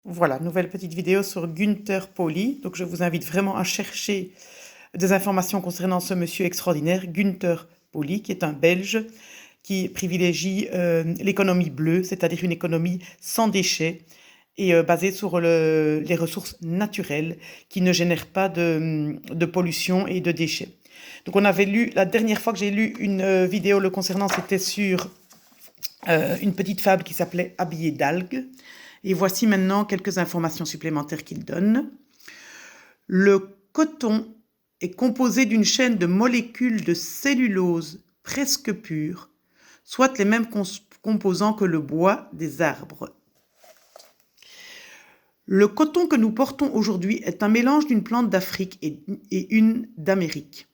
Voilà, nouvelle petite vidéo sur Günther Pauli. Donc je vous invite vraiment à chercher des informations concernant ce monsieur extraordinaire, Günther Pauli, qui est un Belge qui privilégie l'économie bleue, c'est-à-dire une économie sans déchets et basée sur les ressources naturelles qui ne génèrent pas de pollution et de déchets. Donc on avait lu, la dernière fois que j'ai lu une vidéo le concernant, c'était sur une petite fable qui s'appelait Habillé d'algues. Et voici maintenant quelques informations supplémentaires qu'il donne. Le coton est composé d'une chaîne de molécules de cellulose presque pure, soit les mêmes composants que le bois des arbres. Le coton que nous portons aujourd'hui est un mélange d'une plante d'Afrique et une d'Amérique.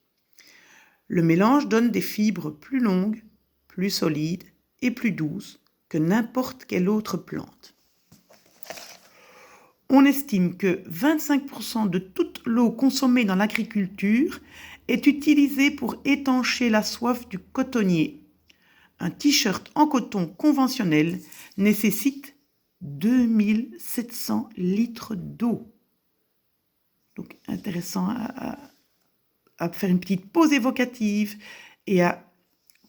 Le mélange donne des fibres plus longues, plus solides et plus douces que n'importe quelle autre plante. On estime que 25% de toute l'eau consommée dans l'agriculture est utilisée pour étancher la soif du cotonnier. Un t-shirt en coton conventionnel nécessite 2700 litres d'eau. Donc intéressant à faire une petite pause évocative et à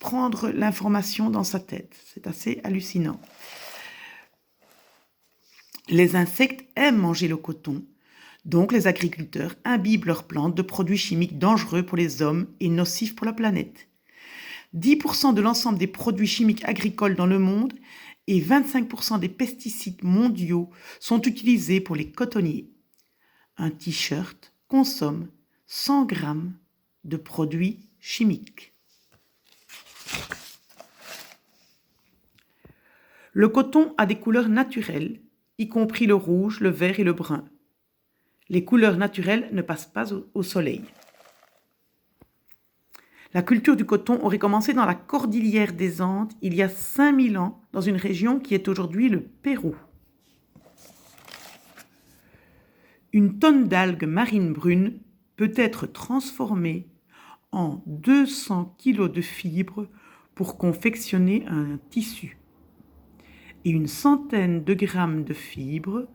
prendre l'information dans sa tête. C'est assez hallucinant. Les insectes aiment manger le coton, donc les agriculteurs imbibent leurs plantes de produits chimiques dangereux pour les hommes et nocifs pour la planète. 10% de l'ensemble des produits chimiques agricoles dans le monde et 25% des pesticides mondiaux sont utilisés pour les cotonniers. Un t-shirt consomme 100 grammes de produits chimiques. Le coton a des couleurs naturelles, y compris le rouge, le vert et le brun. Les couleurs naturelles ne passent pas au soleil. La culture du coton aurait commencé dans la cordillère des Andes il y a 5000 ans, dans une région qui est aujourd'hui le Pérou. Une tonne d'algues marines brunes peut être transformée en 200 kg de fibres pour confectionner un tissu. Et une centaine de grammes de fibres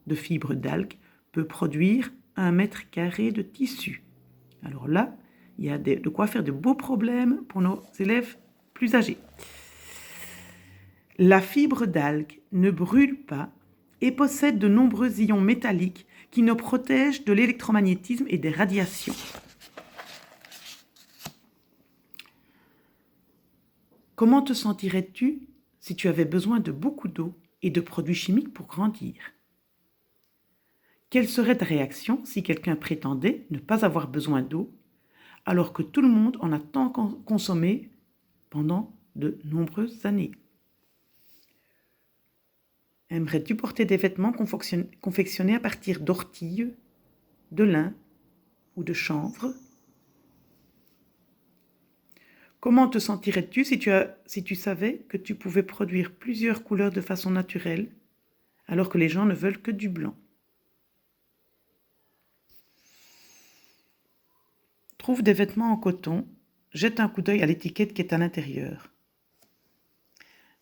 d'algues peut produire 1 mètre carré de tissu. Alors là, il y a de quoi faire de beaux problèmes pour nos élèves plus âgés. La fibre d'algue ne brûle pas et possède de nombreux ions métalliques qui nous protègent de l'électromagnétisme et des radiations. Comment te sentirais-tu si tu avais besoin de beaucoup d'eau et de produits chimiques pour grandir? Quelle serait ta réaction si quelqu'un prétendait ne pas avoir besoin d'eau, alors que tout le monde en a tant consommé pendant de nombreuses années? Aimerais-tu porter des vêtements confectionnés à partir d'ortie, de lin ou de chanvre? Comment te sentirais-tu si tu savais que tu pouvais produire plusieurs couleurs de façon naturelle, alors que les gens ne veulent que du blanc? Trouve des vêtements en coton, jette un coup d'œil à l'étiquette qui est à l'intérieur.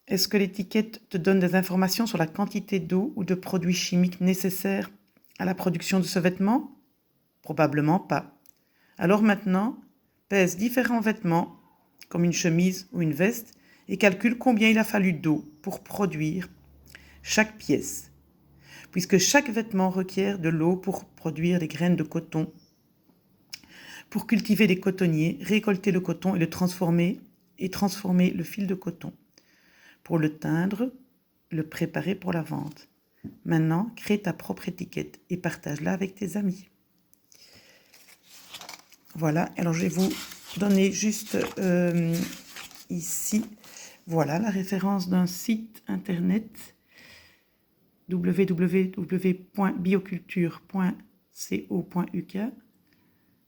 Est-ce que l'étiquette te donne des informations sur la quantité d'eau ou de produits chimiques nécessaires à la production de ce vêtement? Probablement pas. Alors maintenant, pèse différents vêtements, comme une chemise ou une veste, et calcule combien il a fallu d'eau pour produire chaque pièce, puisque chaque vêtement requiert de l'eau pour produire des graines de coton, pour cultiver des cotonniers, récolter le coton et le transformer le fil de coton, pour le teindre, le préparer pour la vente. Maintenant, crée ta propre étiquette et partage-la avec tes amis. Voilà, alors je vais vous donner juste ici, voilà la référence d'un site internet www.bioculture.co.uk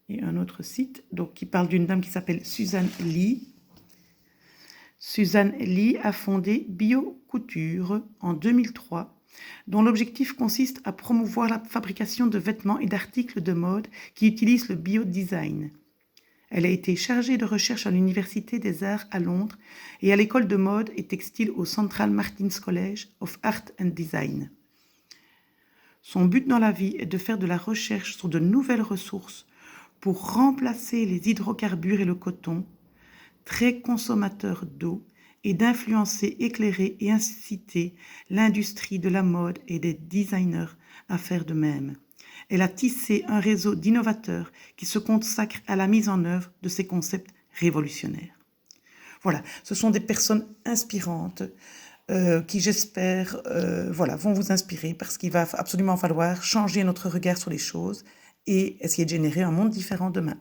et un autre site donc, qui parle d'une dame qui s'appelle Suzanne Lee. Suzanne Lee a fondé Biocouture en 2003, dont l'objectif consiste à promouvoir la fabrication de vêtements et d'articles de mode qui utilisent le biodesign. Elle a été chargée de recherche à l'Université des Arts à Londres et à l'école de mode et textile au Central Martins College of Art and Design. Son but dans la vie est de faire de la recherche sur de nouvelles ressources pour remplacer les hydrocarbures et le coton, très consommateurs d'eau, et d'influencer, éclairer et inciter l'industrie de la mode et des designers à faire de même. Elle a tissé un réseau d'innovateurs qui se consacrent à la mise en œuvre de ces concepts révolutionnaires. Voilà, ce sont des personnes inspirantes qui, j'espère, vont vous inspirer parce qu'il va absolument falloir changer notre regard sur les choses et essayer de générer un monde différent demain.